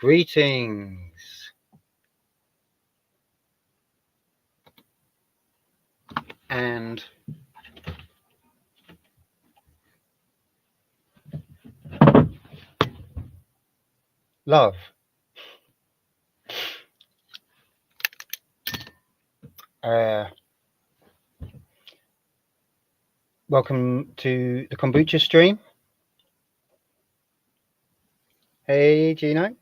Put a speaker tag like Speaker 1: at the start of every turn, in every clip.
Speaker 1: Greetings and love. Welcome to the kombucha stream. Hey, Gino.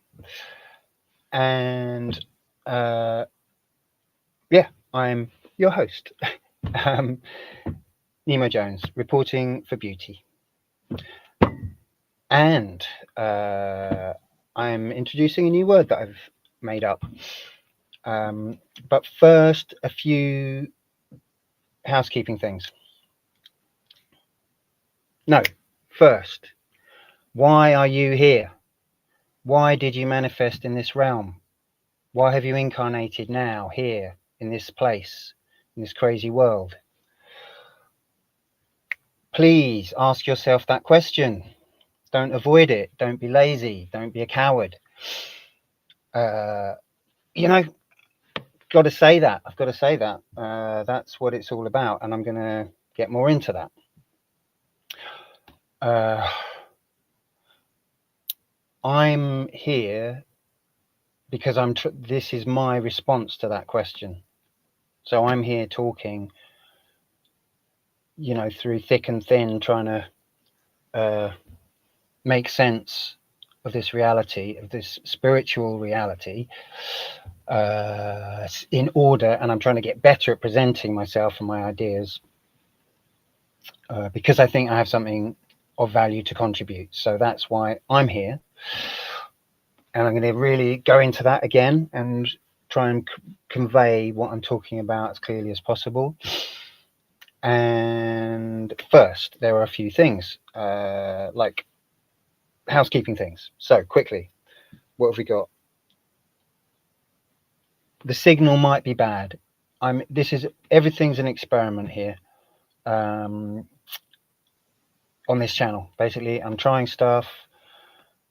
Speaker 1: And yeah, I'm your host, Nemo Jones, reporting for beauty. And I'm introducing a new word that I've made up. But first, a few housekeeping things. No, first, why are you here? Why did you manifest in this realm? Why have you incarnated now, here, in this place, in this crazy world? Please ask yourself that question. Don't avoid it. Don't be lazy. Don't be a coward. Got to say that. I've got to say that. That's what it's all about, and I'm going to get more into that. I'm here because this is my response to that question. So I'm here talking, through thick and thin, trying to make sense of this reality, of this spiritual reality, in order, and I'm trying to get better at presenting myself and my ideas, because I think I have something of value to contribute. So that's why I'm here. And I'm going to really go into that again and try and convey what I'm talking about as clearly as possible. And first, there are a few things, like housekeeping things. So quickly, what have we got? The signal might be bad. Everything's an experiment here, on this channel. Basically, I'm trying stuff.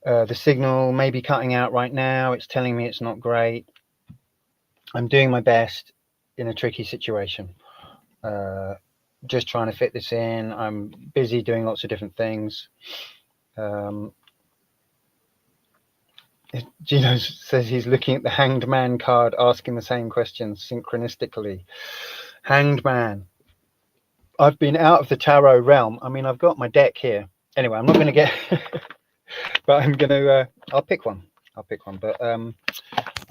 Speaker 1: The signal may be cutting out right now. It's telling me it's not great. I'm doing my best in a tricky situation. Just trying to fit this in. I'm busy doing lots of different things. Gino says he's looking at the Hanged Man card, asking the same questions synchronistically. Hanged Man. I've been out of the tarot realm. I mean, I've got my deck here. Anyway, I'm not going to get... but I'm going to... I'll pick one, but I'm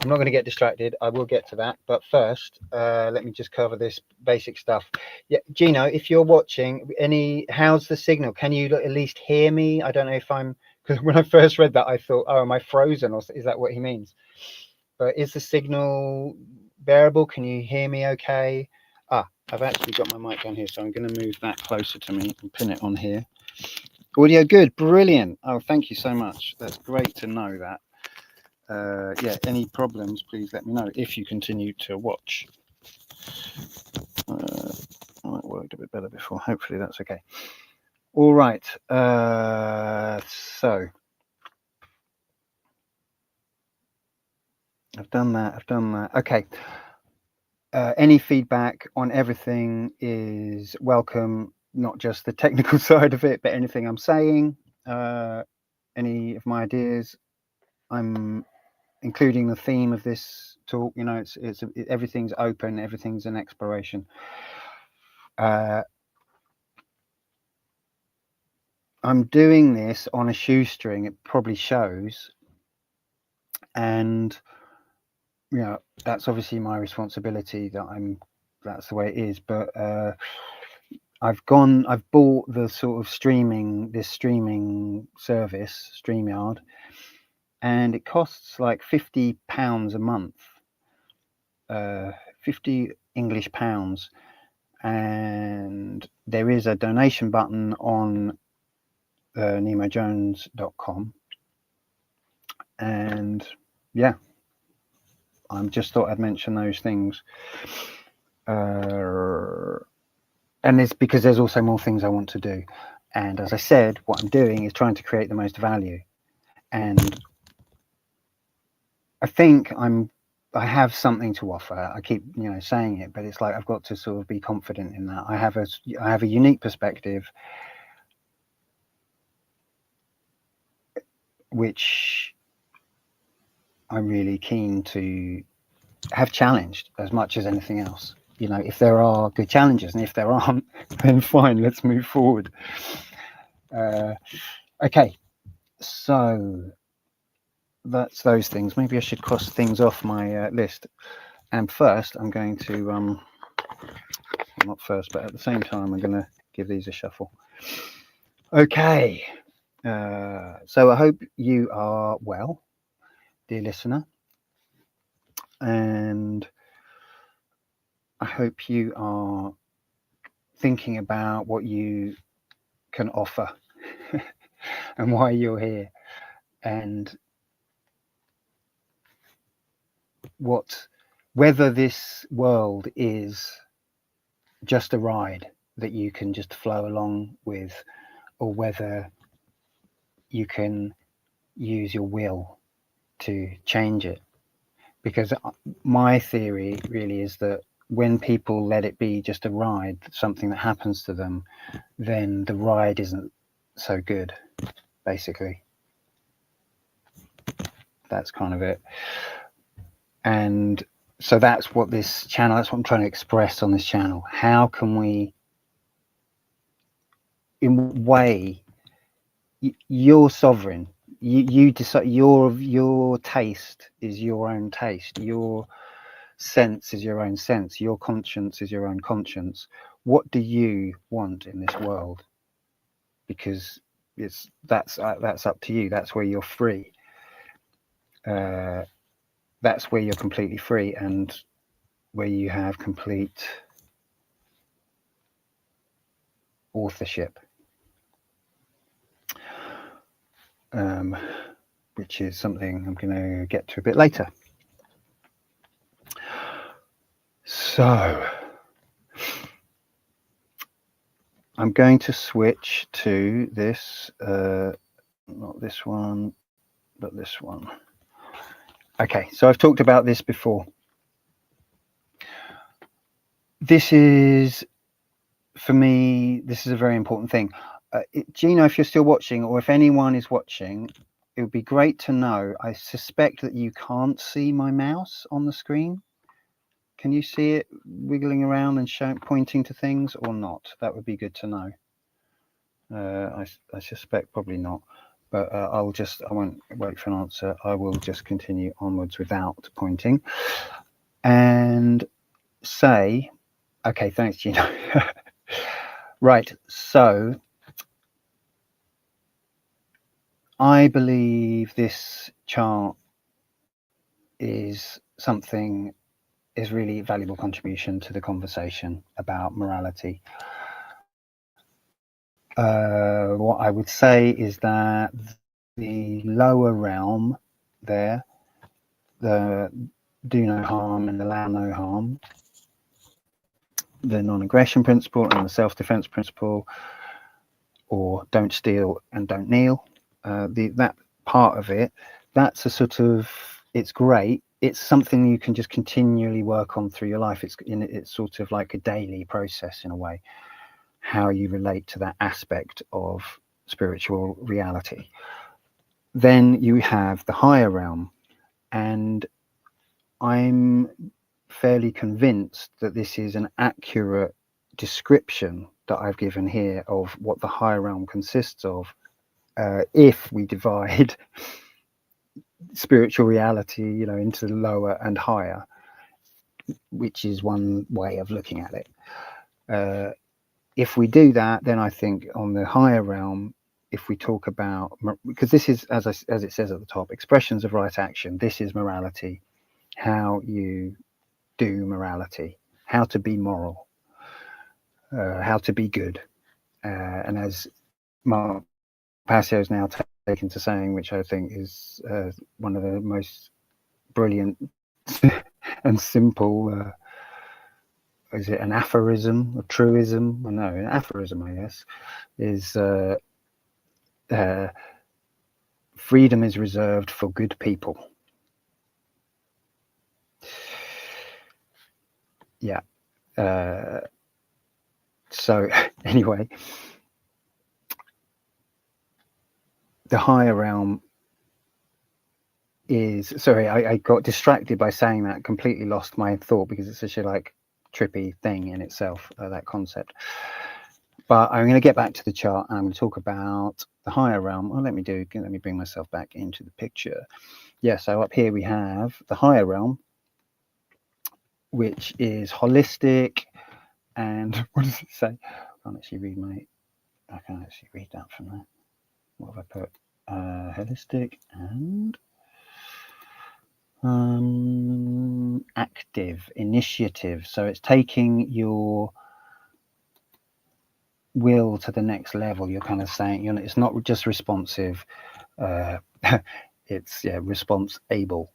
Speaker 1: not going to get distracted. I will get to that. But first, let me just cover this basic stuff. Yeah, Gino, if you're watching, how's the signal? Can you at least hear me? I don't know if I'm... Because when I first read that, I thought, oh, am I frozen? Or is that what he means? But is the signal bearable? Can you hear me okay? I've actually got my mic down here, so I'm going to move that closer to me and pin it on here. Audio good, brilliant. Oh, thank you so much. That's great to know that. Yeah, any problems, please let me know if you continue to watch. It worked a bit better before. Hopefully that's okay. All right. So I've done that. Okay. Any feedback on everything is welcome, not just the technical side of it, but anything I'm saying, any of my ideas. I'm including the theme of this talk. Everything's open, everything's an exploration. I'm doing this on a shoestring. It probably shows, and that's obviously my responsibility. That's the way it is. But I've bought the sort of streaming service, StreamYard, and it costs like £50 a month, 50 English pounds, and there is a donation button on nemojones.com, and yeah, I just thought I'd mention those things, and it's because there's also more things I want to do, and as I said, what I'm doing is trying to create the most value, and I think I have something to offer. I keep, saying it, but it's like I've got to sort of be confident in that. I have a unique perspective, which I'm really keen to have challenged as much as anything else. If there are good challenges, and if there aren't, then fine, let's move forward. Okay, so that's those things. Maybe I should cross things off my list. And first, I'm going to, not first, but at the same time, I'm going to give these a shuffle. Okay, so I hope you are well, dear listener, and I hope you are thinking about what you can offer and why you're here, and whether this world is just a ride that you can just flow along with, or whether you can use your will to change it. Because my theory really is that when people let it be just a ride, something that happens to them, then the ride isn't so good, basically. That's kind of it. And so that's what I'm trying to express on this channel. How can we, in a way, you're sovereign. You decide. Your taste is your own taste. Your sense is your own sense. Your conscience is your own conscience. What do you want in this world? Because that's up to you. That's where you're free. That's where you're completely free, and where you have complete authorship, which is something I'm going to get to a bit later. So I'm going to switch to this, not this one, but this one. Okay, so I've talked about this before. This is, for me, this is a very important thing. Gino, if you're still watching, or if anyone is watching, it would be great to know. I suspect that you can't see my mouse on the screen. Can you see it wiggling around and pointing to things, or not? That would be good to know. I suspect probably not, but I won't wait for an answer. I will just continue onwards without pointing and say, okay, thanks, Gino. Right, so I believe this chart is really valuable contribution to the conversation about morality. What I would say is that the lower realm there, the do no harm and allow no harm, the non-aggression principle and the self-defense principle, or don't steal and don't kneel, that part of it, that's a sort of, it's great. It's something you can just continually work on through your life. It's sort of like a daily process in a way, how you relate to that aspect of spiritual reality. Then you have the higher realm, and I'm fairly convinced that this is an accurate description that I've given here of what the higher realm consists of. If we divide spiritual reality, into the lower and higher, which is one way of looking at it. If we do that, then I think on the higher realm, if we talk about, because this is, as it says at the top, expressions of right action, this is morality, how you do morality, how to be moral, how to be good. And as Mark Passio is now taken to saying, which I think is one of the most brilliant and simple, is it an aphorism, a truism? Well, no, an aphorism, I guess, is freedom is reserved for good people. Yeah. So anyway, the higher realm is, sorry, I got distracted by saying that, completely lost my thought because it's such a like trippy thing in itself, that concept. But I'm going to get back to the chart and I'm going to talk about the higher realm. Let me bring myself back into the picture. Yeah, so up here we have the higher realm, which is holistic. And what does it say? I can't actually read that from there. What have I put? Holistic and active, initiative. So it's taking your will to the next level. You're kind of saying, it's not just responsive. It's response able.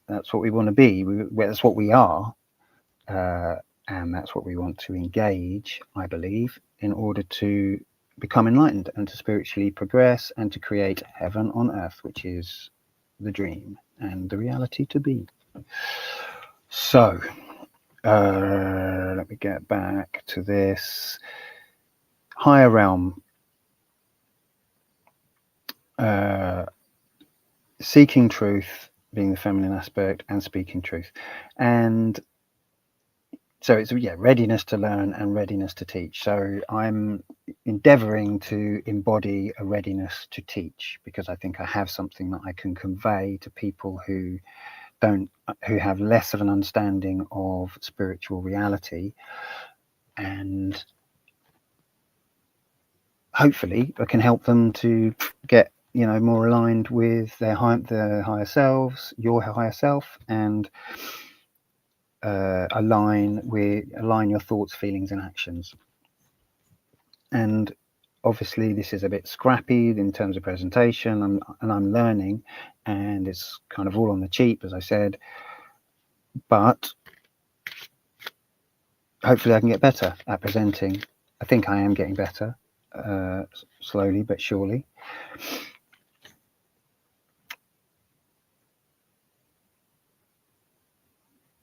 Speaker 1: That's what we want to be. That's what we are, and that's what we want to engage, I believe, in order to become enlightened and to spiritually progress and to create heaven on earth, which is the dream and the reality to be. So let me get back to this higher realm. Seeking truth being the feminine aspect and speaking truth. And so it's readiness to learn and readiness to teach. So I'm endeavoring to embody a readiness to teach because I think I have something that I can convey to people who have less of an understanding of spiritual reality, and hopefully I can help them to get more aligned with their higher selves, your higher self, and align your thoughts, feelings, and actions. And obviously this is a bit scrappy in terms of presentation, and I'm learning, and it's kind of all on the cheap, as I said, but hopefully I can get better at presenting. I think I am getting better, slowly but surely.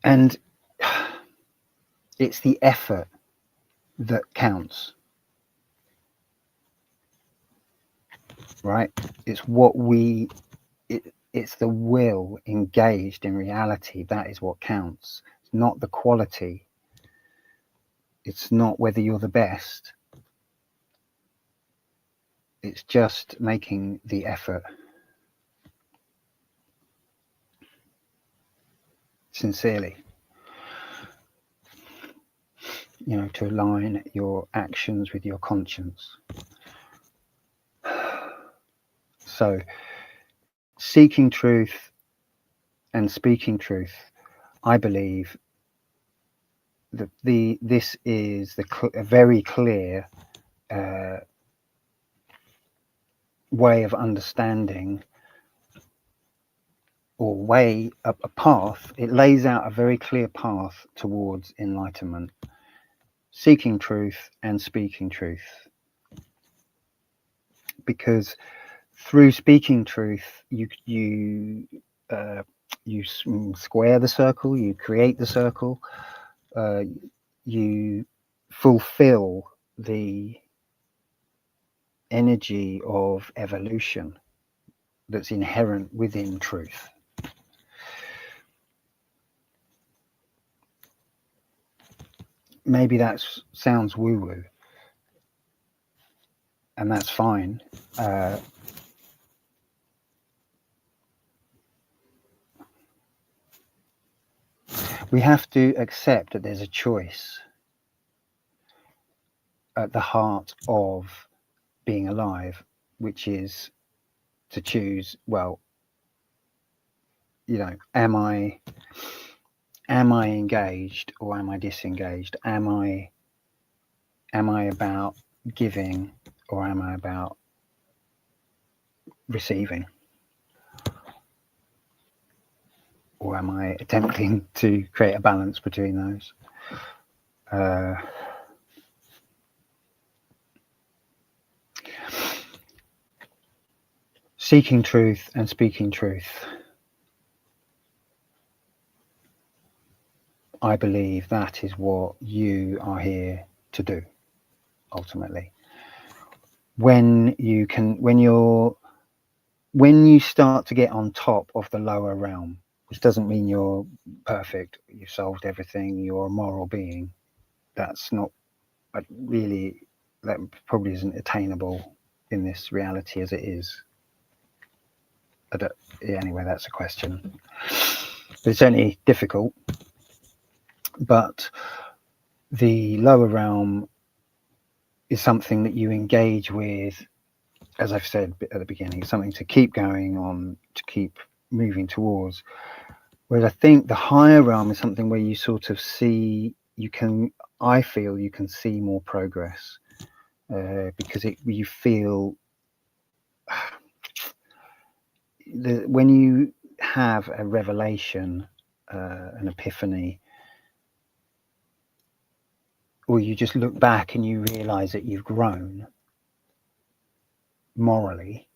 Speaker 1: And it's the effort that counts, right? It's it's the will engaged in reality. That is what counts. It's not the quality. It's not whether you're the best. It's just making the effort sincerely, to align your actions with your conscience. So seeking truth and speaking truth, I believe that this is a very clear way of understanding, or a path. It lays out a very clear path towards enlightenment. Seeking truth and speaking truth, because through speaking truth, you square the circle, you create the circle, you fulfill the energy of evolution that's inherent within truth. Maybe that sounds woo-woo, and that's fine. We have to accept that there's a choice at the heart of being alive, which is to choose, well, am I engaged or am I disengaged? Am I about giving or am I about receiving? Or am I attempting to create a balance between those? Seeking truth and speaking truth. I believe that is what you are here to do, ultimately. When you start to get on top of the lower realm, which doesn't mean you're perfect, you've solved everything, you're a moral being. That's not really, that probably isn't attainable in this reality as it is. Anyway, that's a question. It's only difficult. But the lower realm is something that you engage with, as I've said at the beginning, something to keep going on, to keep moving towards. Whereas I think the higher realm is something where you sort of see, I feel you can see more progress, because you feel when you have a revelation, an epiphany, or you just look back and you realize that you've grown morally,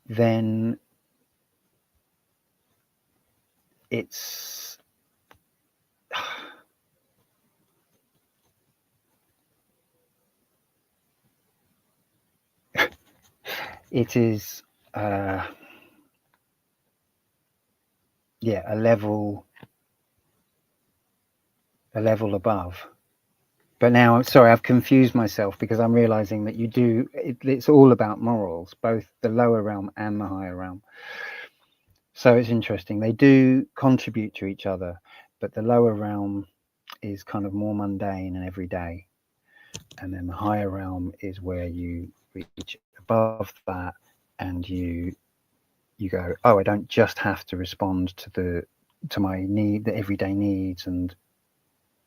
Speaker 1: then it's it is a level above. But now, sorry, I've confused myself, because I'm realizing that it's all about morals, both the lower realm and the higher realm. So it's interesting. They do contribute to each other, but the lower realm is kind of more mundane and everyday. And then the higher realm is where you reach above that, and you go, oh, I don't just have to respond to my the everyday needs and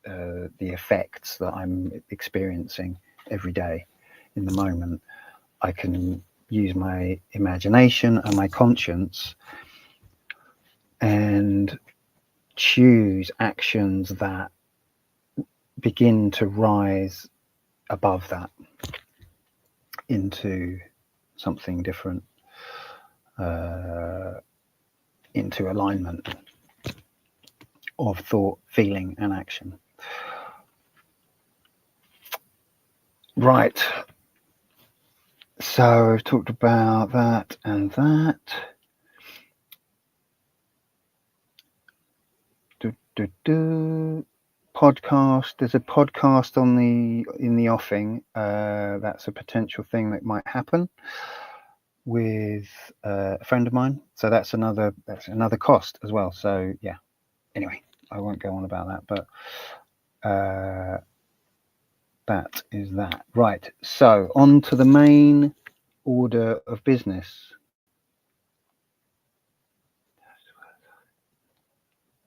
Speaker 1: the effects that I'm experiencing every day in the moment. I can use my imagination and my conscience and choose actions that begin to rise above that into something different, into alignment of thought, feeling, and action. Right. So I've talked about that and that. Podcast. There's a podcast in the offing. That's a potential thing that might happen with a friend of mine. So that's another cost as well. So yeah. Anyway, I won't go on about that, but that is that. Right. So on to the main order of business.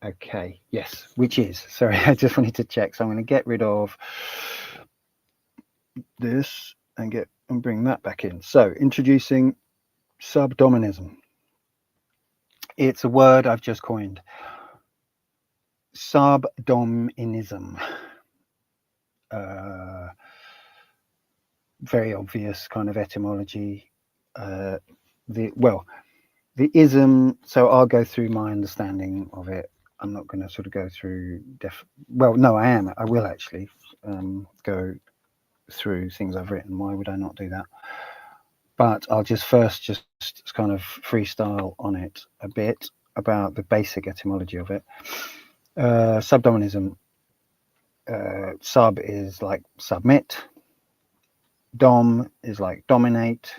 Speaker 1: Okay, yes, which is, sorry, I just wanted to check. So I'm going to get rid of this and bring that back in. So introducing subdominism. It's a word I've just coined. Subdominism. Very obvious kind of etymology. The ism, so I'll go through my understanding of it. I'm not going to sort of go through I will actually go through things I've written. Why would I not do that? But I'll just kind of freestyle on it a bit about the basic etymology of it. Subdominism. Sub is like submit. Dom is like dominate.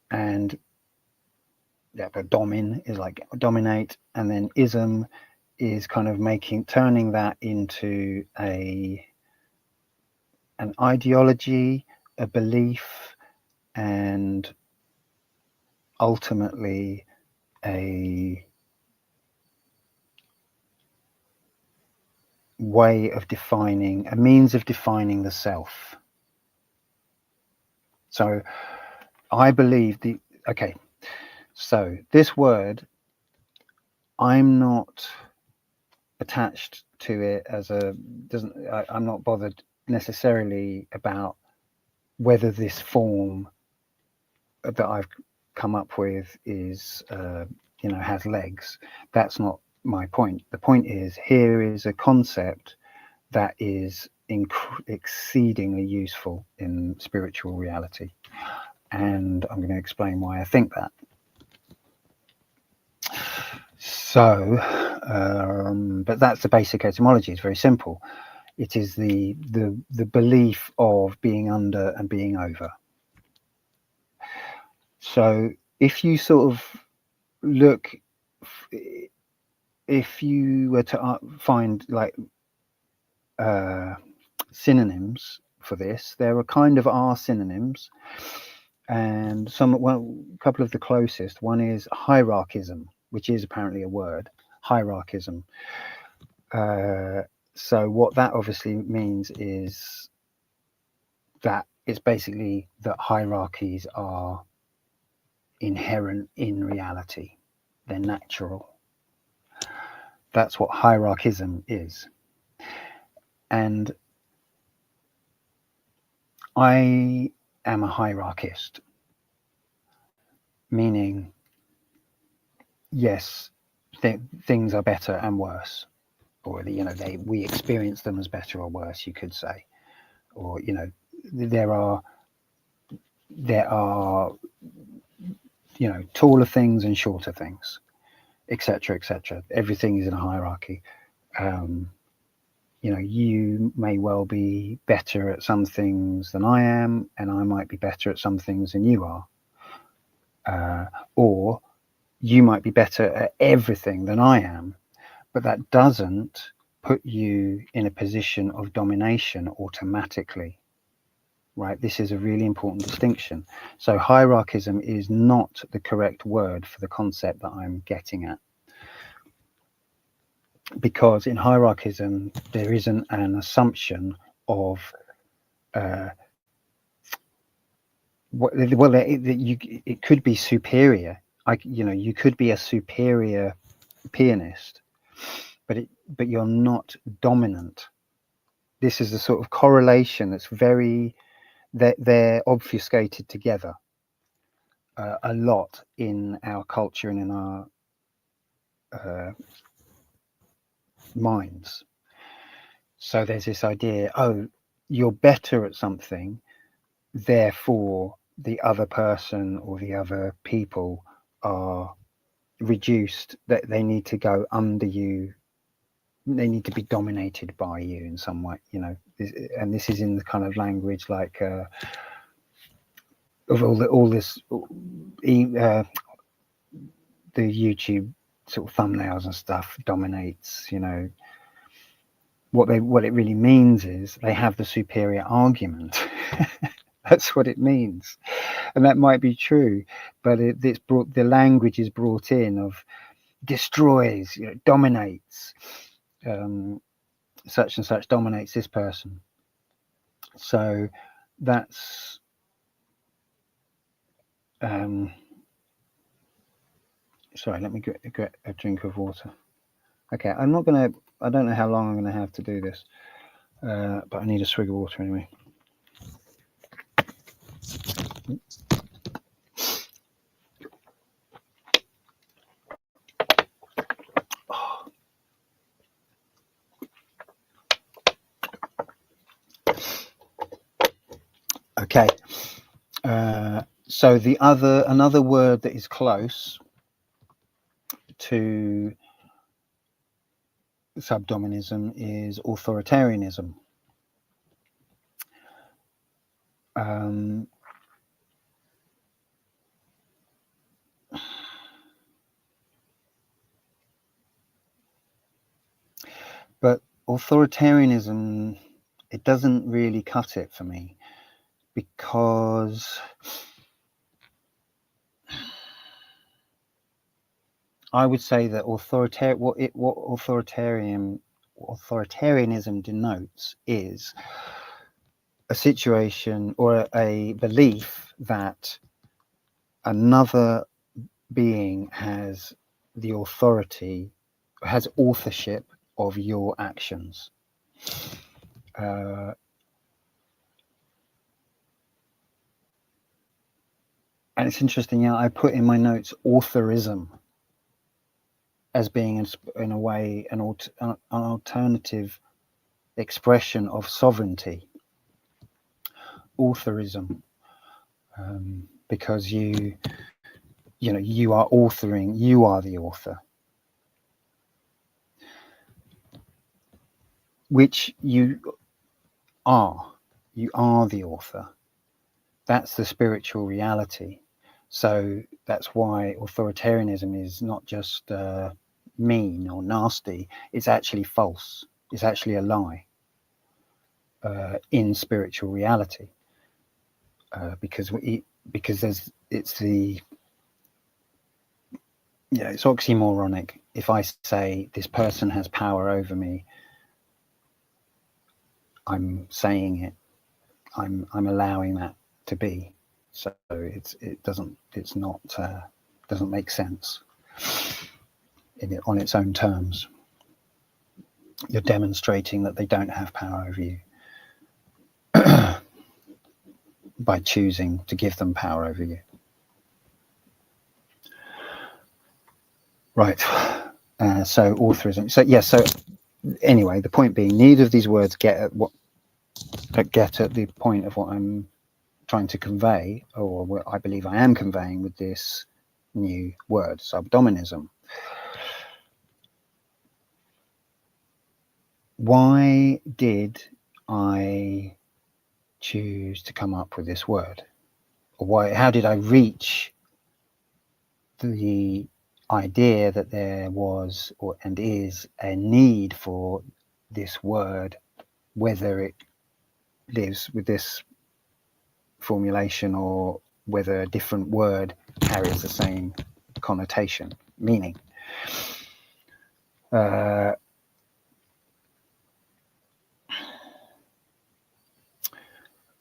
Speaker 1: And but domin is like dominate, and then ism is kind of turning that into an ideology, a belief, and ultimately a way of defining, a means of defining the self. So I believe so this word, I'm not attached to it I'm not bothered necessarily about whether this form that I've come up with is has legs. That's not my point. The point is, here is a concept that is exceedingly useful in spiritual reality, and I'm going to explain why I think that. So, but that's the basic etymology. It's very simple. It is the belief of being under and being over. So if you sort of look, if you were to find like synonyms for this, there are synonyms, and a couple of the closest. One is hierarchism, which is apparently a word. Hierarchism. So what that obviously means is that it's basically that hierarchies are inherent in reality. They're natural. That's what hierarchism is. And I am a hierarchist, meaning, yes, things are better and worse, or we experience them as better or worse, you could say, or there are taller things and shorter things, etc., etc. Everything is in a hierarchy. You may well be better at some things than I am, and I might be better at some things than you are, or you might be better at everything than I am, but that doesn't put you in a position of domination automatically, right? This is a really important distinction. So hierarchism is not the correct word for the concept that I'm getting at, because in hierarchism there isn't an assumption of it could be superior. You could be a superior pianist, but you're not dominant. This is a sort of correlation that's they're obfuscated together a lot in our culture and in our minds. So there's this idea, oh, you're better at something, therefore the other person or the other people are reduced, that they need to go under you, they need to be dominated by you in some way, and this is in the kind of language like of all this the YouTube sort of thumbnails and stuff dominates. What it really means is they have the superior argument. That's what it means, and that might be true, but the language is brought in of destroys, dominates, such and such dominates this person. So that's sorry, let me get a drink of water. Okay, I don't know how long I'm gonna have to do this, but I need a swig of water anyway. Okay, so another word that is close to subdominism is authoritarianism. But authoritarianism, it doesn't really cut it for me, because I would say that what authoritarianism denotes is a situation or a belief that another being has the authority, has authorship of your actions. And it's interesting, I put in my notes authorism. as being in a way an alternative expression of sovereignty, authorism, because you know you are authoring, you are the author, which you are the author. That's the spiritual reality. So that's why authoritarianism is not just mean or nasty. It's actually false. It's actually a lie in spiritual reality, because it's oxymoronic. If I say this person has power over me, I'm saying it. I'm allowing that to be. So it doesn't make sense on its own terms. You're demonstrating that they don't have power over you by choosing to give them power over you. Right. So authorism. So yes. So anyway, the point being, neither of these words get at the point of what I'm trying to convey, or what I believe I am conveying with this new word, subdominism. Why did I choose to come up with this word? Or how did I reach the idea that there was and is a need for this word, whether it lives with this formulation or whether a different word carries the same connotation, meaning?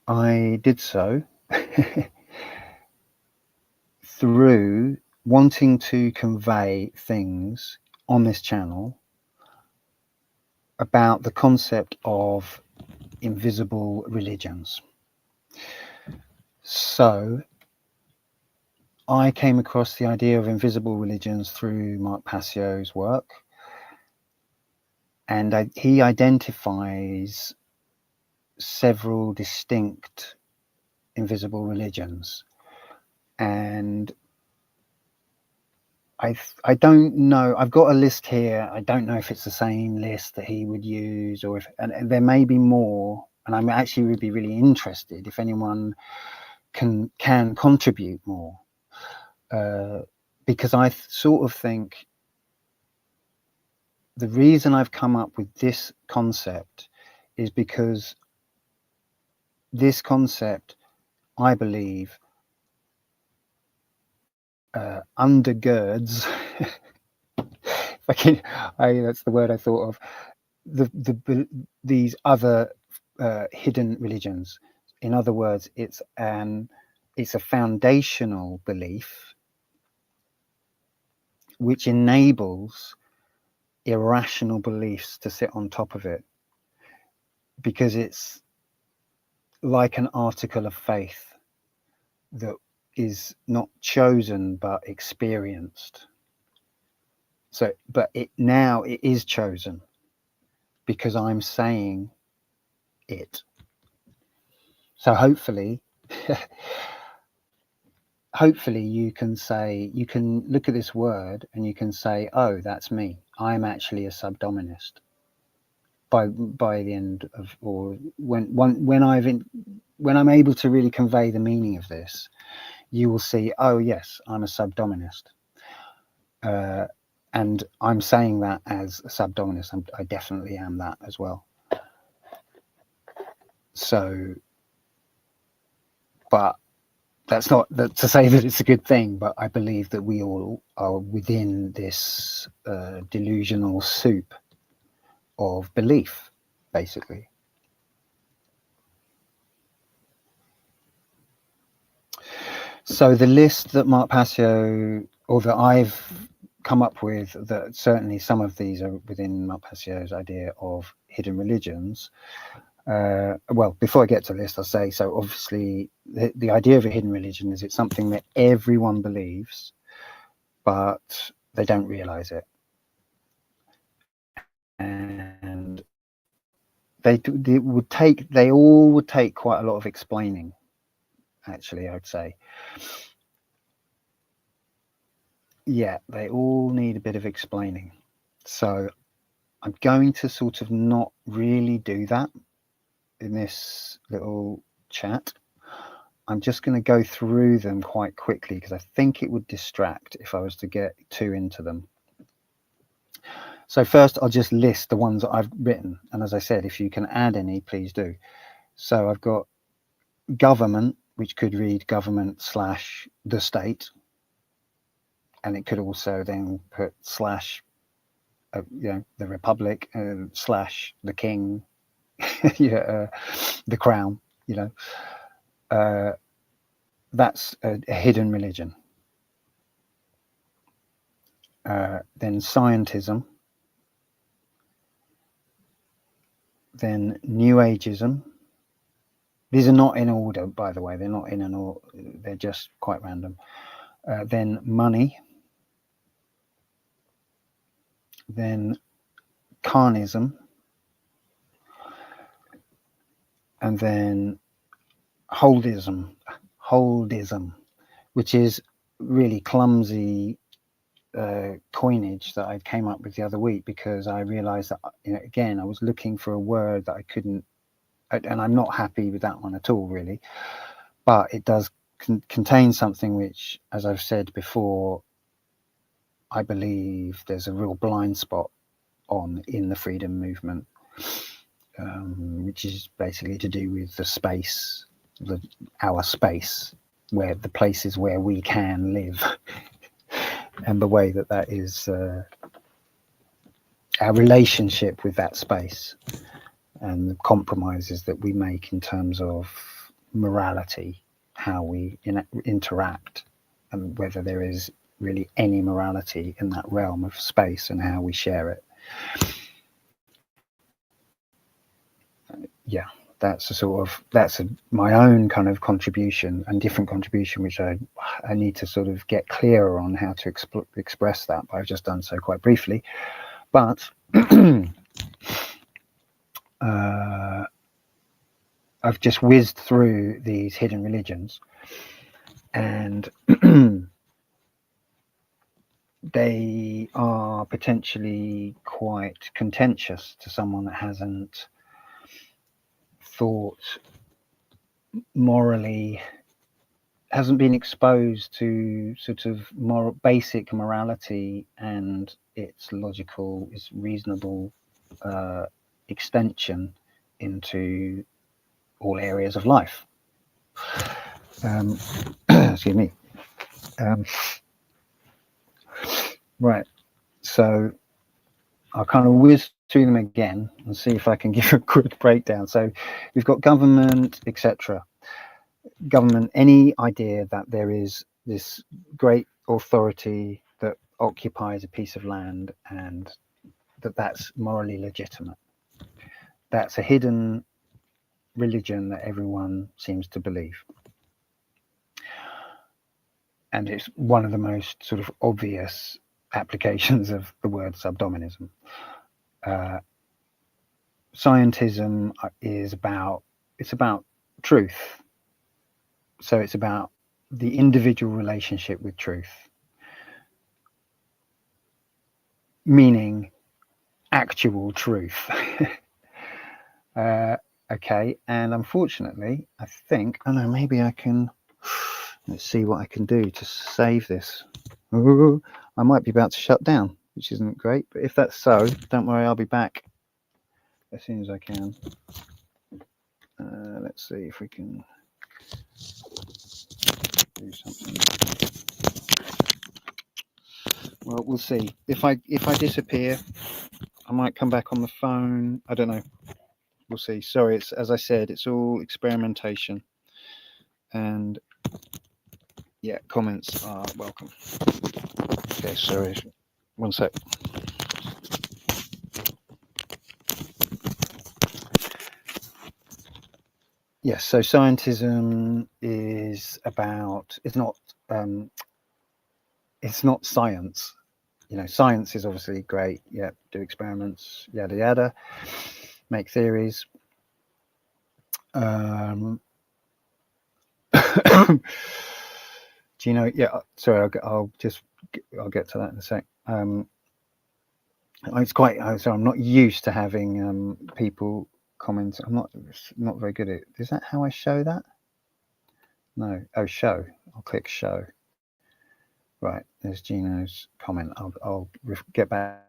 Speaker 1: I did so through wanting to convey things on this channel about the concept of invisible religions. So I came across the idea of invisible religions through Mark Passio's work, and he identifies several distinct invisible religions, and I don't know. I've got a list here. I don't know if it's the same list that he would use, or and there may be more. And I actually would be really interested if anyone can contribute more, because I sort of think the reason I've come up with this concept is because this concept, I believe, undergirds that's the word I thought of, these other hidden religions. In other words, it's a foundational belief which enables irrational beliefs to sit on top of it, because it's like an article of faith that is not chosen but experienced. So, but it is chosen because I'm saying it. So hopefully you can look at this word and you can say, oh, that's me. I'm actually a subdominist. By the end of, or when I'm able to really convey the meaning of this, you will see, oh yes, I'm a subdominist. And I'm saying that as a subdominist. I definitely am that as well. So, but that's not to say that it's a good thing, but I believe that we all are within this delusional soup of belief, basically. So the list that Mark Passio, or that I've come up with, that certainly some of these are within Mark Passio's idea of hidden religions. Well, before I get to the list, I'll say, so obviously the idea of a hidden religion is it's something that everyone believes, but they don't realize it. and they all would take quite a lot of explaining, actually, I'd say. Yeah, they all need a bit of explaining. So I'm going to sort of not really do that in this little chat. I'm just going to go through them quite quickly because I think it would distract if I was to get too into them. So first, I'll just list the ones that I've written. And as I said, if you can add any, please do. So I've got government, which could read government / the state. And it could also then put / the republic / the king, the crown, that's a hidden religion. Then scientism, then New Ageism. These are not in order, by the way. They're not in an order. They're just quite random. Then money. Then carnism. And then holdism, which is really clumsy coinage that I came up with the other week because I realized that, again, I was looking for a word that I couldn't, and I'm not happy with that one at all, really. But it does contain something which, as I've said before, I believe there's a real blind spot in the freedom movement, which is basically to do with the space, our space, where the places where we can live, and the way that is our relationship with that space, and the compromises that we make in terms of morality, how we interact, and whether there is really any morality in that realm of space and how we share it. Yeah, that's my own kind of contribution and different contribution, which I need to sort of get clearer on how to express that. But I've just done so quite briefly. But I've just whizzed through these hidden religions, and they are potentially quite contentious to someone that hasn't thought morally, hasn't been exposed to sort of basic morality and its reasonable extension into all areas of life. Excuse me. Right, so I'll kind of whiz through them again and see if I can give a quick breakdown. So we've got government, etc. Government, any idea that there is this great authority that occupies a piece of land and that's morally legitimate. That's a hidden religion that everyone seems to believe. And it's one of the most sort of obvious applications of the word subdominism. Scientism is about truth. So it's about the individual relationship with truth, meaning actual truth. Okay, and unfortunately, I think, maybe I can, let's see what I can do to save this. Ooh, I might be about to shut down, which isn't great, but if that's so, don't worry, I'll be back as soon as I can. Let's see if we can do something. Well, we'll see. If I disappear, I might come back on the phone. I don't know. We'll see. Sorry, it's, as I said, it's all experimentation. And yeah, comments are welcome. Okay, sorry. One sec. Yes, so scientism is about, it's not science. you know, science is obviously great. Yeah, do experiments, yada yada, make theories. Do you know? Yeah, sorry, I'll get to that in a sec. It's quite so I'm not used to having people comment. I'm not very good at it. Is that how I show that? No. Oh, show. I'll click show. Right, there's Gino's comment. I'll get back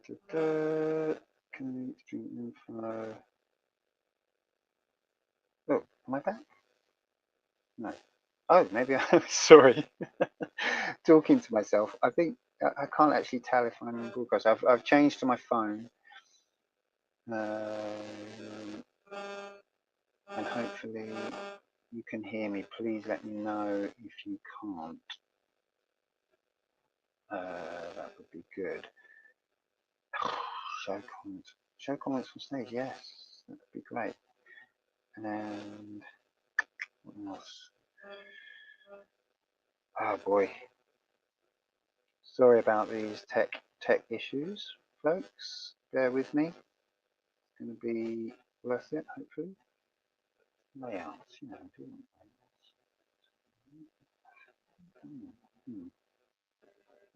Speaker 1: to that. Stream info. Oh, am I back? No. Oh, maybe I'm sorry. Talking to myself. I think I can't actually tell if I'm in broadcast. I've changed to my phone. And hopefully you can hear me. Please let me know if you can't. That would be good. Show comments. Show comments from stage. Yes, that would be great. And what else? Oh boy. Sorry about these tech issues, folks. Bear with me. It's going to be worth it, hopefully. Layouts, you know, do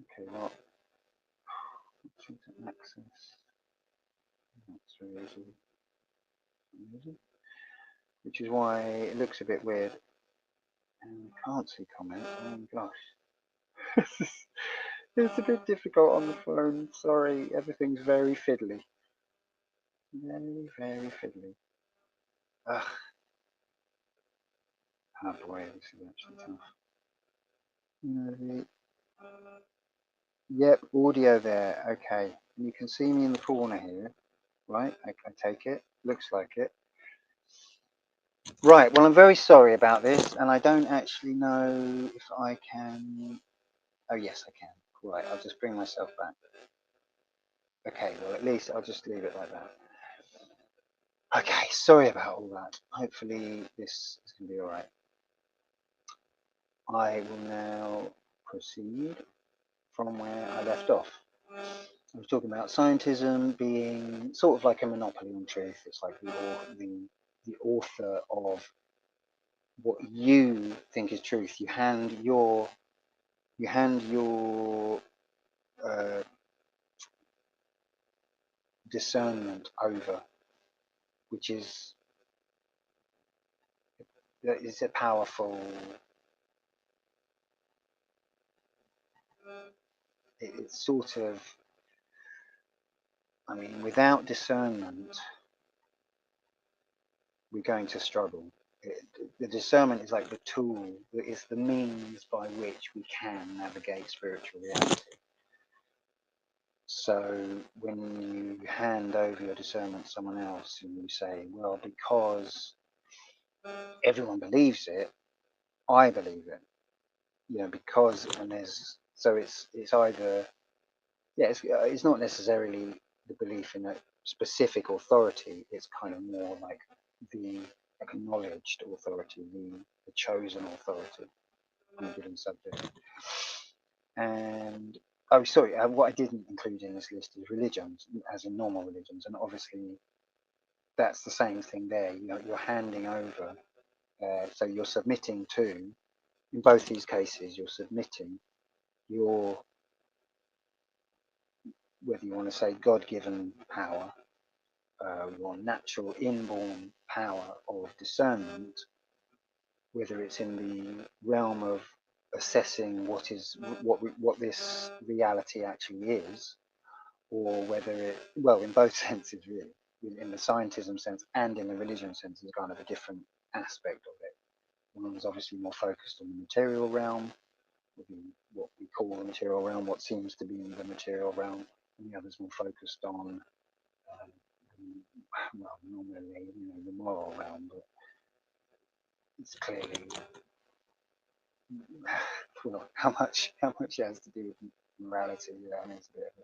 Speaker 1: Okay, well, access. That's very easy. Which is why it looks a bit weird. And can't see comments. Oh my gosh. It's a bit difficult on the phone. Sorry, everything's very fiddly. Very, very fiddly. Ugh. Oh boy, this is actually tough. Yep, audio there. Okay. You can see me in the corner here, right? I take it. Looks like it. Right, well, I'm very sorry about this, and I don't actually know if I can. Oh, yes, I can. Right, I'll just bring myself back. Okay, well, at least I'll just leave it like that. Okay, sorry about all that. Hopefully, this is going to be all right. I will now proceed from where I left off. I was talking about scientism being sort of like a monopoly on truth. It's like the author of what you think is truth. You hand your discernment over, which is a powerful. It's sort of. I mean, without discernment, we're going to struggle. The discernment is like the tool, it's the means by which we can navigate spiritual reality. So when you hand over your discernment to someone else and you say, well, because everyone believes it, I believe it. Because it's either it's not necessarily the belief in a specific authority. It's kind of more like the acknowledged authority, the chosen authority on a given subject. And oh, sorry, what I didn't include in this list is religions, as in normal religions, and obviously that's the same thing there. You're handing over, so you're submitting to. In both these cases, you're submitting your, whether you want to say God-given power, your natural inborn power of discernment, whether it's in the realm of assessing what this reality actually is, or whether in both senses really, in the scientism sense and in the religion sense, is kind of a different aspect of it. One is obviously more focused on the material realm, what we call the material realm, what seems to be in the material realm, and the other is more focused on normally, the moral realm, but it's clearly how much it has to do with morality. I mean, it's a bit of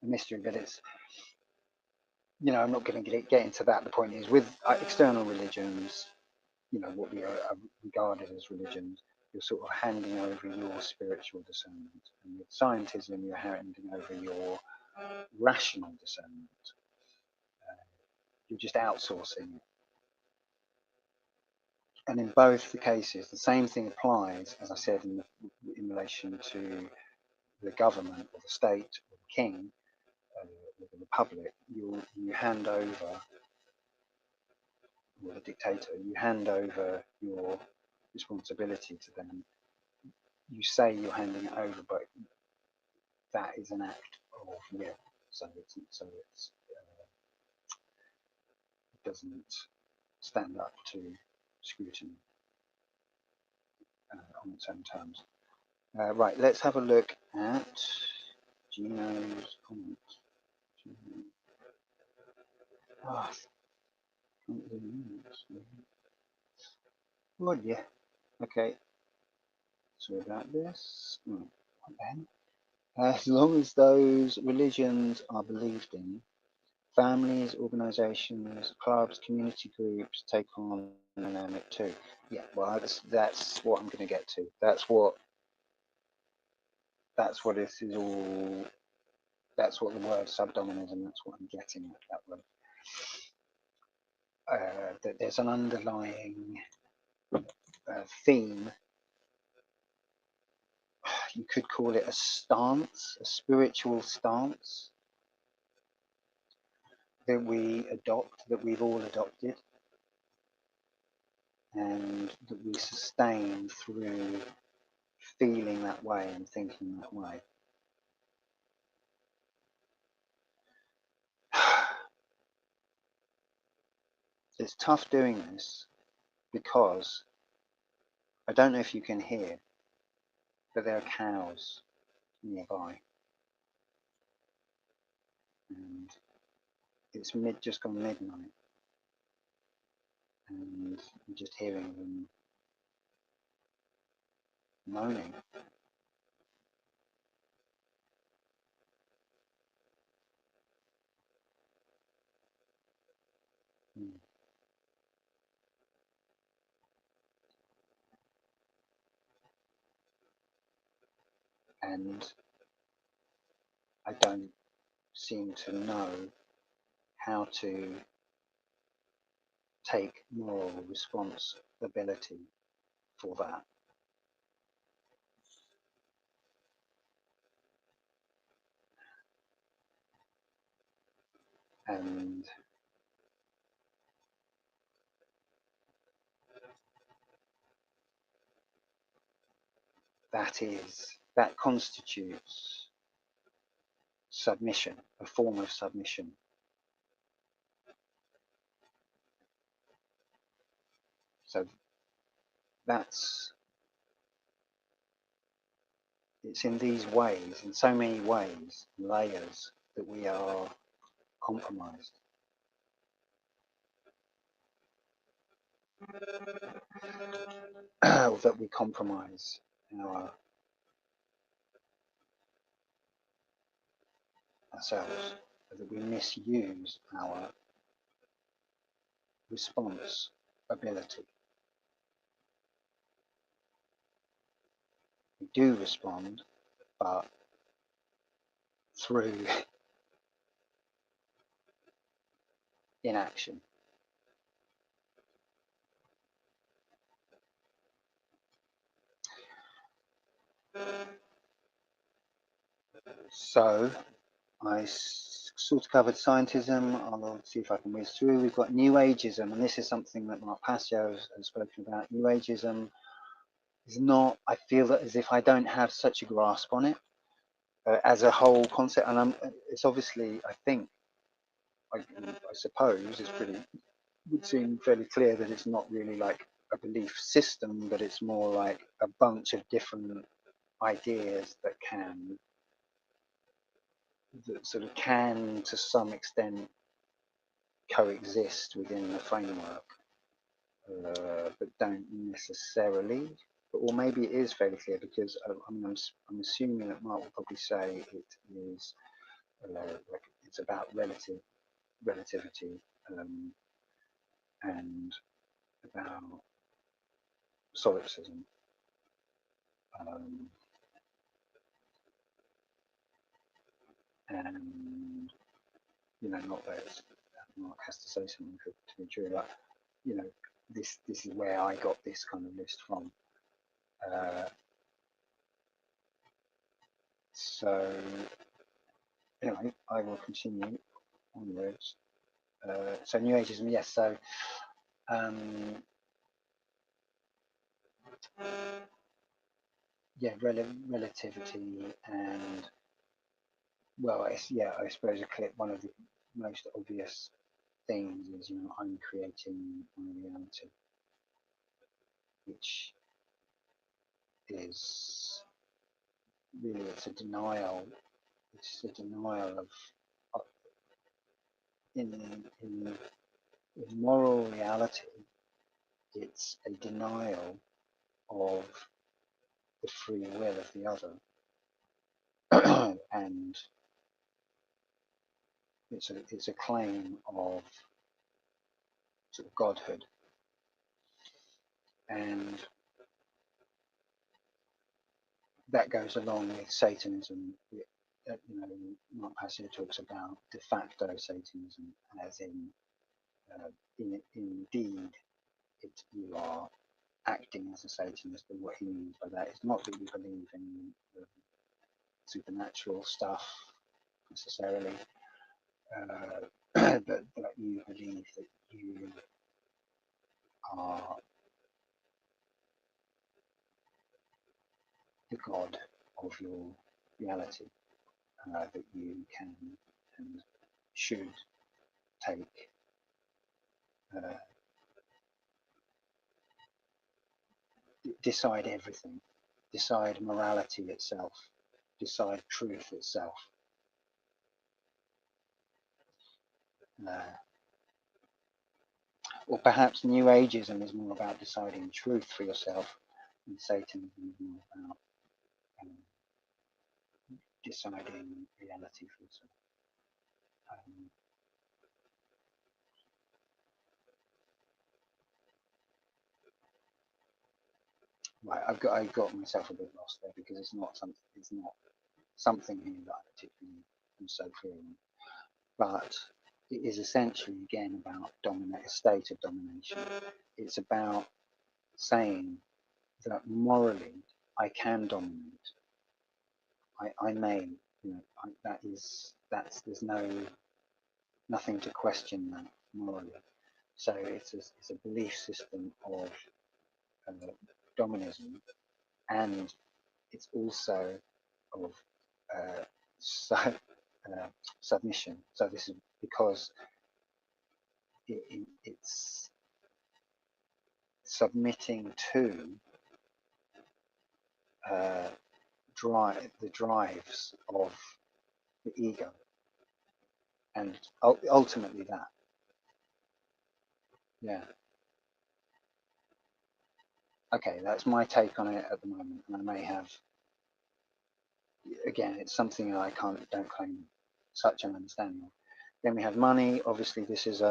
Speaker 1: a mystery, but it's I'm not going to get into that. The point is, with external religions, what we are regarded as religions, you're sort of handing over your spiritual discernment, and with scientism, you're handing over your rational discernment. You're just outsourcing it. And in both the cases, the same thing applies, as I said, in relation to the government or the state or the king or the republic. You hand over, or the dictator, you hand over your responsibility to them. You say you're handing it over, but that is an act of will. So it doesn't stand up to scrutiny on its own terms. Right, let's have a look at Gino's comments. Oh, yeah. Okay. So about this. As long as those religions are believed in, families, organisations, clubs, community groups take on the dynamic too. Yeah, well, that's what I'm going to get to. That's what this is all. That's what the word subdominism. That's what I'm getting at. That word. That there's an underlying theme. You could call it a stance, a spiritual stance that we adopt, that we've all adopted, and that we sustain through feeling that way and thinking that way. It's tough doing this because I don't know if you can hear, but there are cows nearby, and it's just gone midnight, and I'm just hearing them moaning. And I don't seem to know how to take moral responsibility for that. And that constitutes submission, a form of submission. So it's in these ways, in so many ways, layers, that we are compromised. That we compromise ourselves, that we misuse our response ability. We do respond, but through inaction. So I sort of covered scientism. I'll see if I can whiz through. We've got New Ageism, and this is something that Mark Passio has spoken about. New Ageism is not, I feel that as if I don't have such a grasp on it as a whole concept, and it's obviously, I think, I suppose, would seem fairly clear that it's not really like a belief system, but it's more like a bunch of different ideas that sort of can to some extent coexist within the framework, but don't necessarily. Or maybe it is fairly clear, because I'm assuming that Mark will probably say it is like it's about relativity, and about solipsism. And not that Mark has to say something to be true, but this is where I got this kind of list from. So anyway, I will continue onwards. So New Ageism, yes. So yeah, relativity, and well, I suppose one of the most obvious things is I'm creating my reality, which is really it's a denial. It's a denial of in moral reality. It's a denial of the free will of the other, and it's a claim of sort of godhood. And that goes along with Satanism. Mark Passio talks about de facto Satanism, as indeed you are acting as a Satanist, but what he means by that is not that you believe in supernatural stuff necessarily, but that you believe that you are the god of your reality, that you can and should take decide everything, decide morality itself, decide truth itself. Or perhaps New Ageism is more about deciding truth for yourself, and Satanism is more about deciding reality for yourself. Right, I got myself a bit lost there, because it's not something here that I particularly am so clear on. But it is essentially, again, about a state of domination. It's about saying that morally I can dominate. I may, there's nothing to question that morally. So it's a belief system of dominism, and it's also of submission. So this is because it's submitting to the drives of the ego, and ultimately that. Yeah. Okay, that's my take on it at the moment, and I may have. Again, it's something that I don't claim such an understanding of. Then we have money. Obviously, this is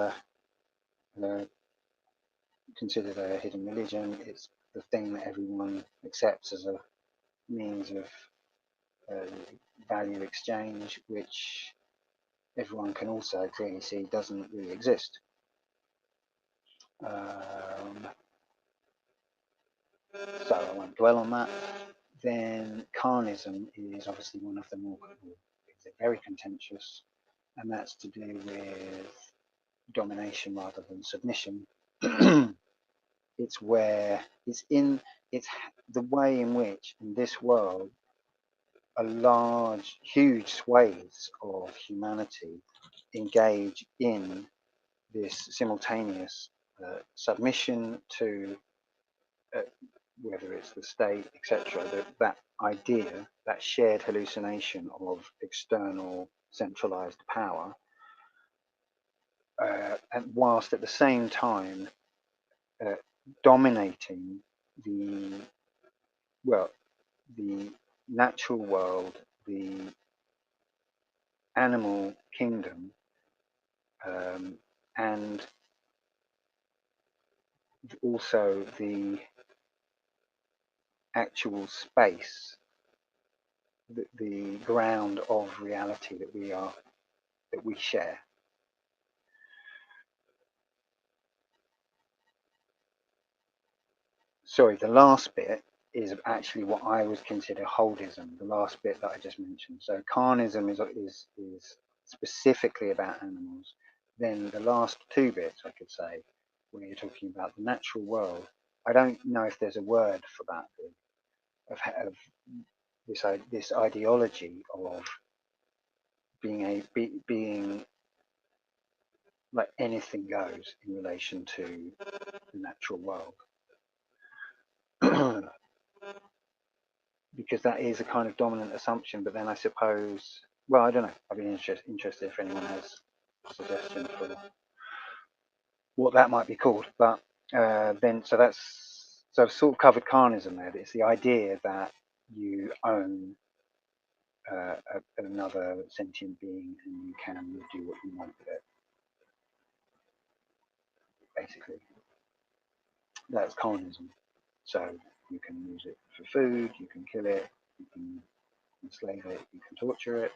Speaker 1: considered a hidden religion. It's the thing that everyone accepts as a means of value exchange, which everyone can also clearly see doesn't really exist. So I won't dwell on that. Then carnism is obviously one of the more, very contentious, and that's to do with domination rather than submission. It's the way in which in this world huge swathes of humanity engage in this simultaneous submission to whether it's the state, etc. That idea, that shared hallucination of external centralized power, and whilst at the same time dominating the natural world, the animal kingdom, and also the actual space, the ground of reality that we share. Sorry, the last bit is actually what I would consider holdism, the last bit that I just mentioned. So carnism is specifically about animals. Then the last two bits, I could say, where you're talking about the natural world, I don't know if there's a word for that, of this ideology of being like anything goes in relation to the natural world. Because that is a kind of dominant assumption, but then I suppose, well, I don't know. I'd be interested if anyone has a suggestion for what that might be called. But then, so I've sort of covered carnism there. It's the idea that you own another sentient being and you can do what you want with it. Basically, that's carnism. So you can use it for food, you can kill it, you can enslave it, you can torture it,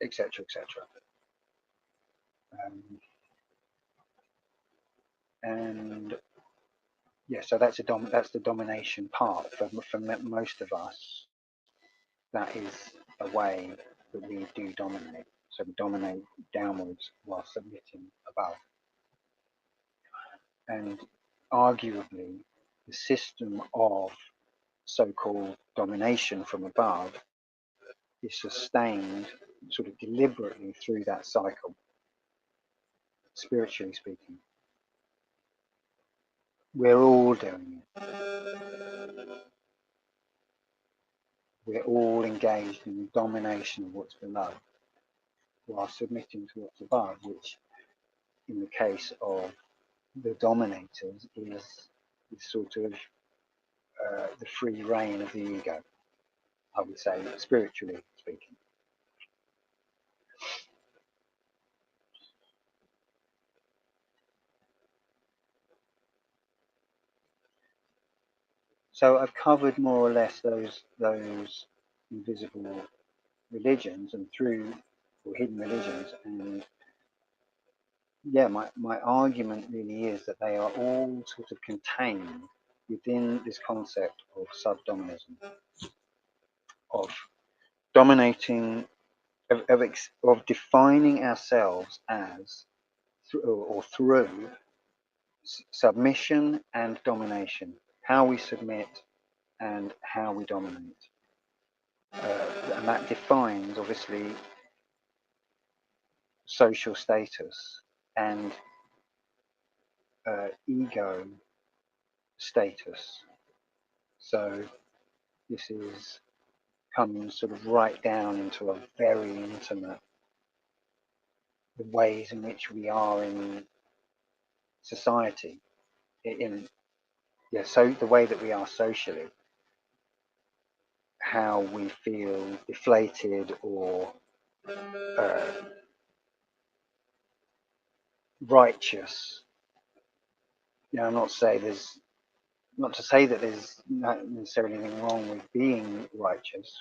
Speaker 1: etc., etc. And yeah, so that's the domination part for most of us. That is a way that we do dominate. So we dominate downwards while submitting above. And arguably, the system of so-called domination from above is sustained sort of deliberately through that cycle, spiritually speaking. We're all doing it. We're all engaged in the domination of what's below while submitting to what's above, which in the case of the dominators is sort of the free reign of the ego, I would say, spiritually speaking. So I've covered more or less those invisible religions and through or hidden religions, and yeah, my argument really is that they are all sort of contained within this concept of subdominism, of dominating, of defining ourselves as or through submission and domination, how we submit and how we dominate. And that defines obviously social status and ego status. So this is coming sort of right down into a very intimate, the ways in which we are in society, in yeah, so the way that we are socially, how we feel deflated or uh, righteous. You know, not to say that there's not necessarily anything wrong with being righteous,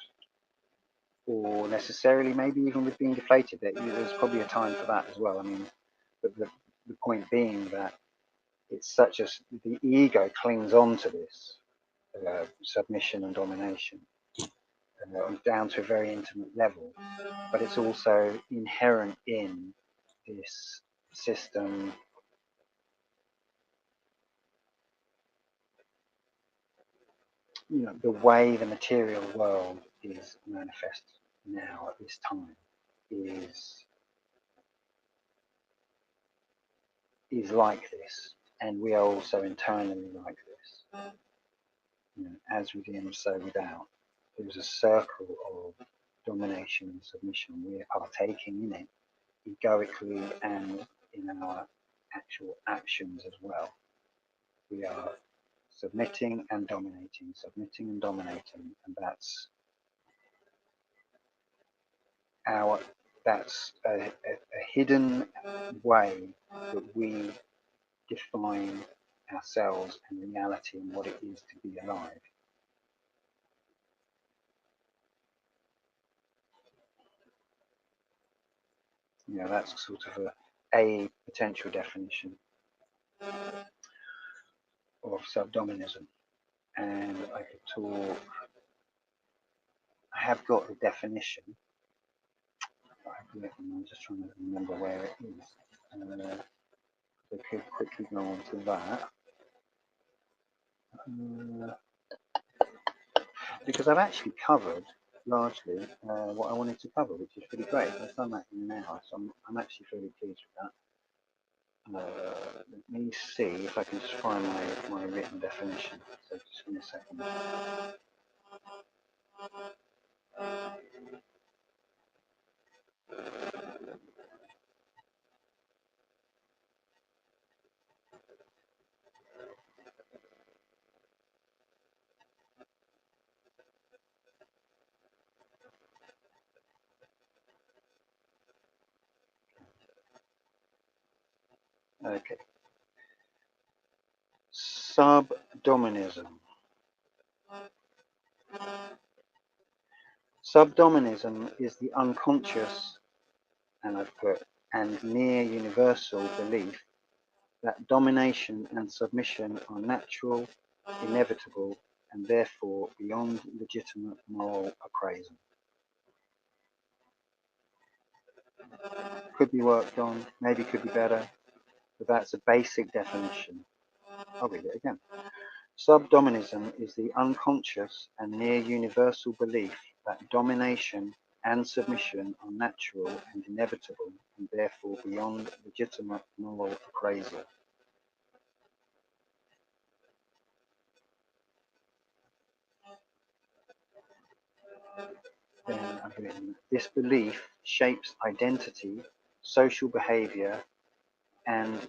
Speaker 1: or necessarily maybe even with being deflated. There's probably a time for that as well. I mean, but the point being that it's such a the ego clings on to this submission and domination down to a very intimate level, but it's also inherent in this system. You know, the way the material world is manifest now at this time is is like this, and we are also internally like this. You know, as within, so without. There's a circle of domination and submission. We are partaking in it egoically and in our actual actions as well. We are submitting and dominating, and our that's a hidden way that we define ourselves and reality and what it is to be alive. You know, that's sort of a potential definition of subdominism. And I could talk, I have got the definition. I'm just trying to remember where it is. We could quickly go on to that. Because I've actually covered largely what I wanted to cover, which is pretty great. I've done that in an hour, so I'm actually fairly pleased with that. Let me see if I can just find my written definition. So just give me a second. Okay. Subdominism. Subdominism is the unconscious, and I've put, and near universal belief that domination and submission are natural, inevitable, and therefore beyond legitimate moral appraisal. Could be worked on, maybe could be better, but that's a basic definition. I'll read it again. Subdominism is the unconscious and near universal belief that domination and submission are natural and inevitable and therefore beyond legitimate moral appraisal. Then I've written, this belief shapes identity, social behavior, and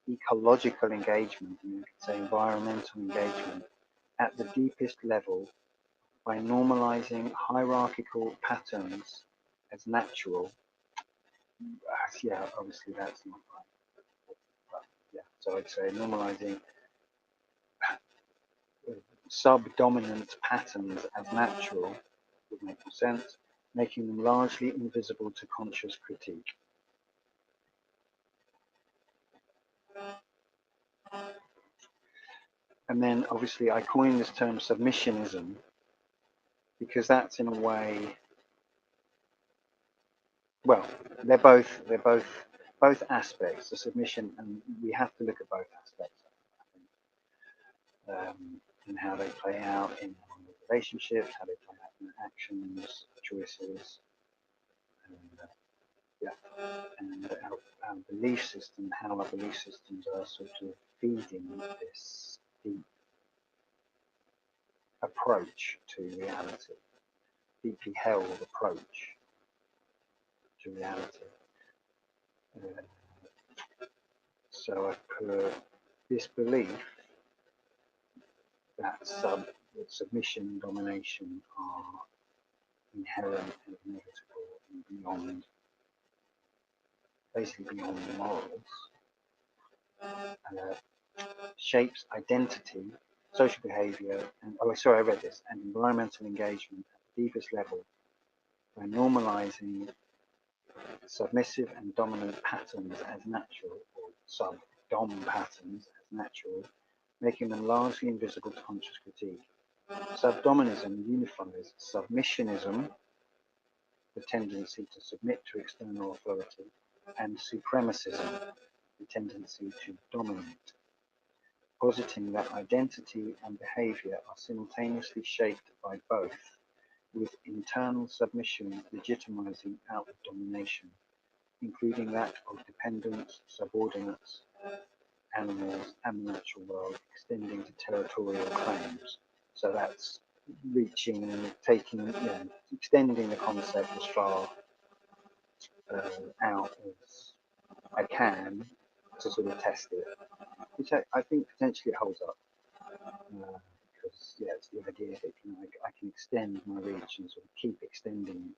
Speaker 1: ecological engagement, you could say environmental engagement, at the deepest level by normalizing hierarchical patterns as natural. Yeah, obviously that's not right. But yeah, so I'd say normalizing subdominant patterns as natural would make more sense, making them largely invisible to conscious critique. And then obviously I coined this term submissionism because that's in a way, well, they're both aspects, the submission, and we have to look at both aspects, I think, and how they play out in relationships, how they play out in actions, choices, and and our belief system, how our belief systems are sort of feeding this deep approach to reality, deeply held approach to reality. So I put this belief that submission and domination are inherent and inevitable and beyond, basically beyond the morals, shapes identity, social behavior, and I read this, and environmental engagement at the deepest level by normalizing submissive and dominant patterns as natural, or sub-dom patterns as natural, making them largely invisible to conscious critique. Subdominism unifies submissionism, the tendency to submit to external authority, and supremacism, the tendency to dominate, positing that identity and behavior are simultaneously shaped by both, with internal submission legitimizing outward domination, including that of dependents, subordinates, animals, and the natural world, extending to territorial claims. So that's reaching, taking, extending the concept as far out as I can to sort of test it, which I think potentially it holds up. Because it's the idea that I can extend my reach and sort of keep extending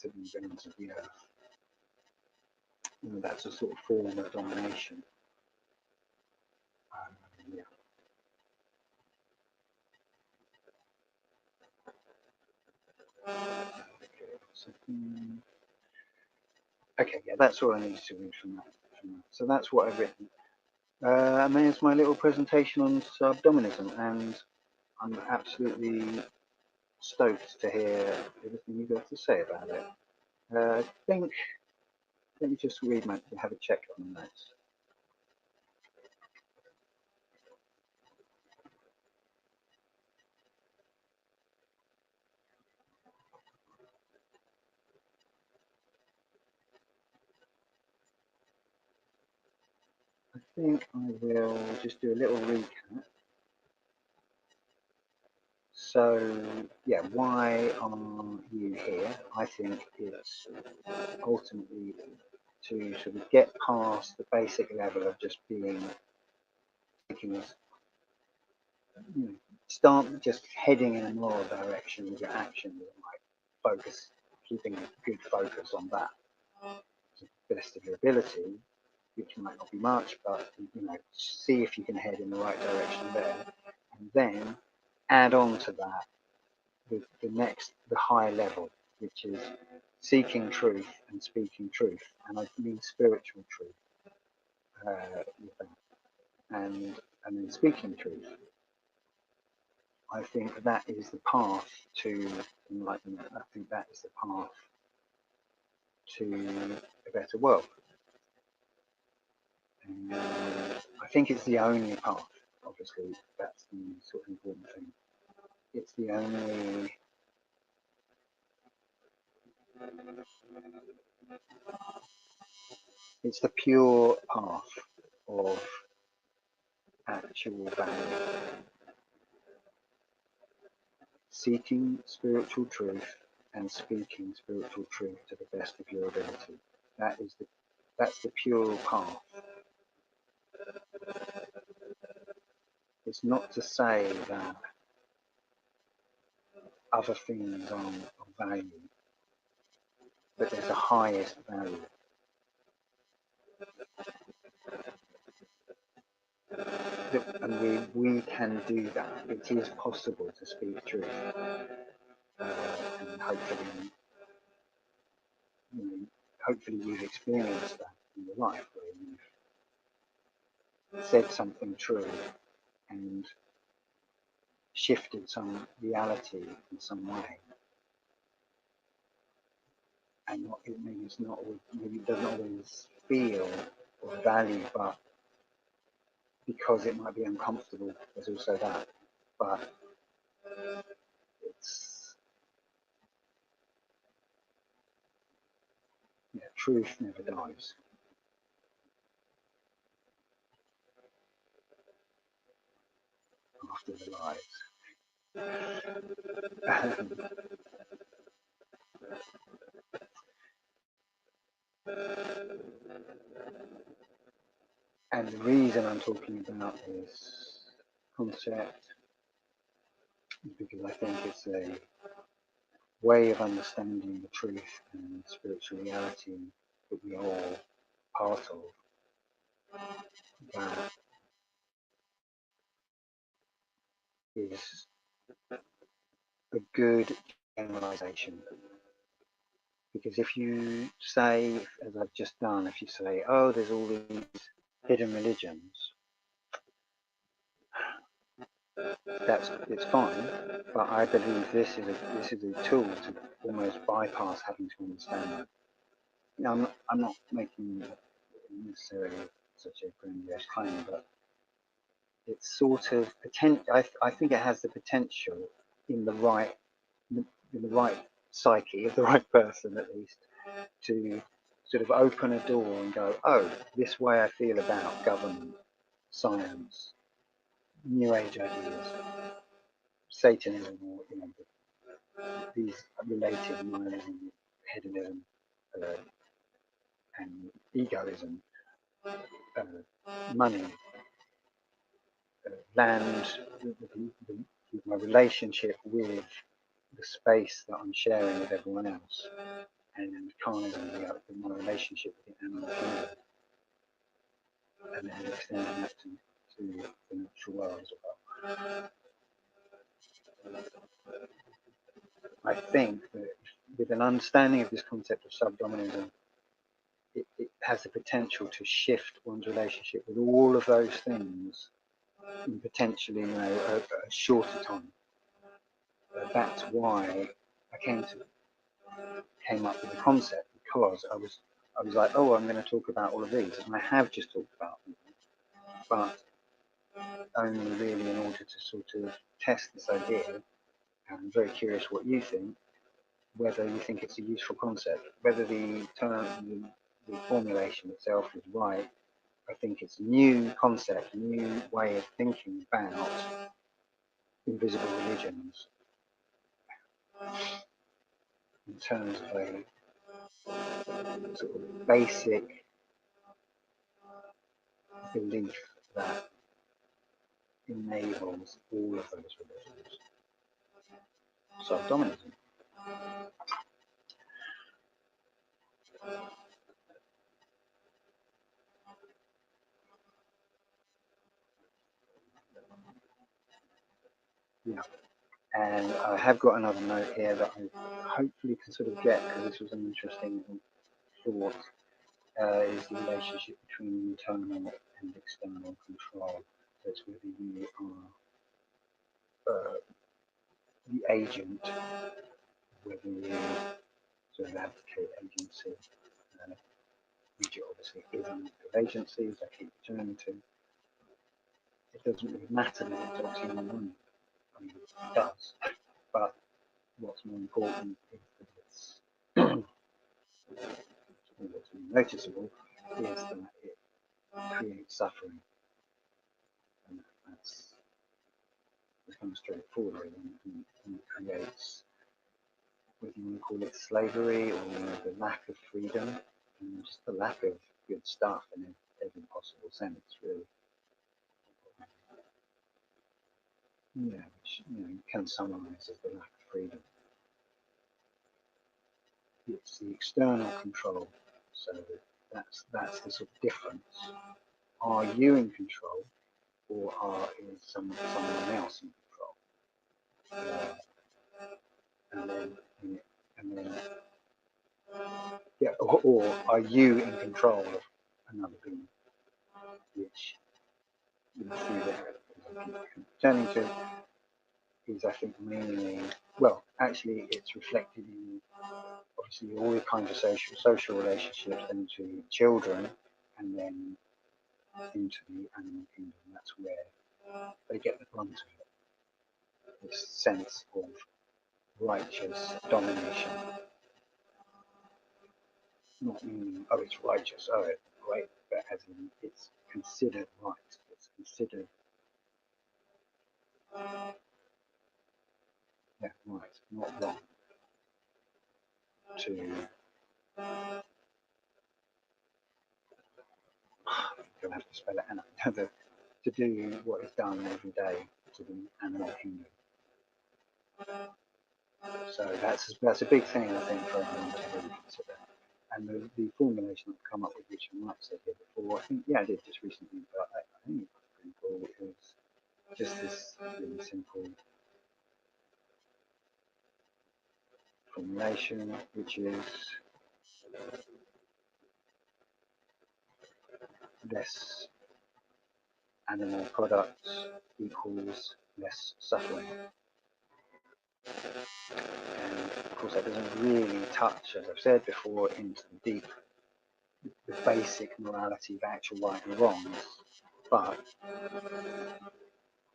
Speaker 1: to the ends of the earth. That's a sort of form of domination. Yeah. Okay, yeah, that's all I need to read from that. So that's what I've written. And there's my little presentation on subdominism, and I'm absolutely stoked to hear everything you've got to say about it. I think, let me just read have a check on the notes. I think I will just do a little recap. So, yeah, why are you here? I think it's ultimately to sort of get past the basic level of just being, start just heading in a moral direction with your actions, and like keeping a good focus on that to the best of your ability, which might not be much, but see if you can head in the right direction there, and then add on to that the high level, which is seeking truth and speaking truth, and I mean spiritual truth, with that, and then speaking truth. I think that is the path to enlightenment. I think that is the path to a better world. And I think it's the only path. Obviously, that's the sort of important thing. It's the only. It's the pure path of actual value. Seeking spiritual truth and speaking spiritual truth to the best of your ability. That's the pure path. It's not to say that other things aren't of value, but there's a highest value. And we can do that. It is possible to speak truth, and hopefully, you know, hopefully you've experienced that in your life, where you've said something true and shifted some reality in some way, and maybe it's not always, maybe it doesn't always feel or value, but because it might be uncomfortable, there's also that. But it's, yeah, truth never dies. After the lies. And the reason I'm talking about this concept is because I think it's a way of understanding the truth and spiritual reality that we are all part of, that is a good generalization. Because if you say, as I've just done, if you say, oh, there's all these hidden religions, it's fine, but I believe this is a tool to almost bypass having to understand them. You know, I'm not making necessarily such a grandiose claim, but it's sort of I think it has the potential in the right psyche of the right person, at least, to sort of open a door and go, oh, this way I feel about government, science, new age ideas, Satanism, or these related nihilism, hedonism, and egoism, money, land, my relationship with the space that I'm sharing with everyone else, and carnism, my relationship with the animal kingdom, and then extending that to the natural world as well. I think that with an understanding of this concept of subdominism, it has the potential to shift one's relationship with all of those things in potentially, a shorter time. That's why I came up with the concept, because I was like, oh, I'm going to talk about all of these, and I have just talked about them, but only really in order to sort of test this idea. And I'm very curious what you think, whether you think it's a useful concept, whether the term, the formulation itself is right. I think it's a new concept, a new way of thinking about invisible religions in terms of a sort of basic belief that enables all of those religions. Subdominism. Yeah. And I have got another note here that I hopefully can sort of get, because this was an interesting thought, is the relationship between internal and external control. So it's whether you are the agent, whether you sort of advocate agency, which it obviously isn't of agency, as I keep returning to. It doesn't really matter that it's obviously on money. I mean, it does, but what's more important is that it's what's noticeable is that it creates suffering, and that's kind of straightforward, and it creates, whether you want to call it slavery or the lack of freedom, and just the lack of good stuff in every possible sense, really. Yeah, which you can summarise as the lack of freedom. It's the external control, so that's the sort of difference. Are you in control? or is someone else in control? And then yeah, or are you in control of another being, which through that turning to is, I think, mainly, well, actually it's reflected in obviously all the kinds of social relationships, then to children, and then into the animal kingdom. That's where they get the brunt of it, this sense of righteous domination. Not meaning, oh, it's righteous, oh, it's right, but as in it's considered right, it's considered, yeah, right, not wrong, to, you'll have to spell it out, to do what is done every day to the animal kingdom. So that's a big thing, I think, for everyone to really consider. And the formulation I've come up with, which I might have said here before, I think, yeah, I did just recently, but I think it's pretty cool. It was just this really simple formulation, which is less animal products equals less suffering. And of course, that doesn't really touch, as I've said before, into the basic morality of actual right and wrong, but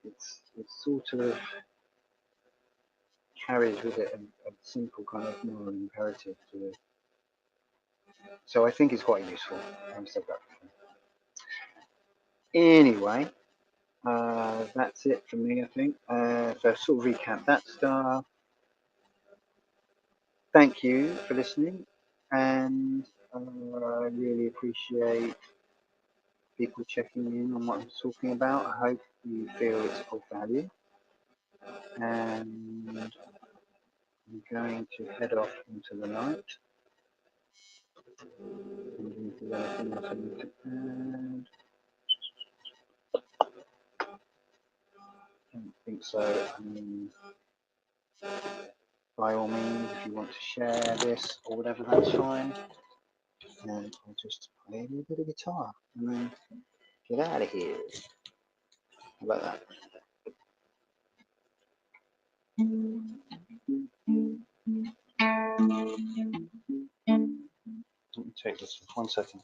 Speaker 1: it's sort of carries with it a simple kind of moral imperative to it. So I think it's quite useful. I've said that before. Anyway, that's it for me, I think. So sort of recap that stuff. Thank you for listening, and I really appreciate people checking in on what I'm talking about. I hope you feel it's of value, and I'm going to head off into the night. And if there's anything else I need to add, I don't think so. I mean, by all means, if you want to share this or whatever, that's fine. And I'll just play a little bit of guitar and then get out of here. How about that? Let me take this 1 second.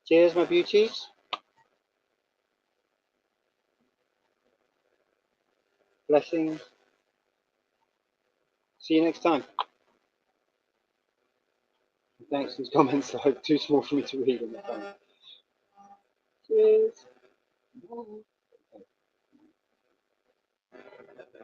Speaker 1: Cheers, my beauties. Blessings. See you next time. Thanks. These comments are too small for me to read on the phone. Cheers. Bye.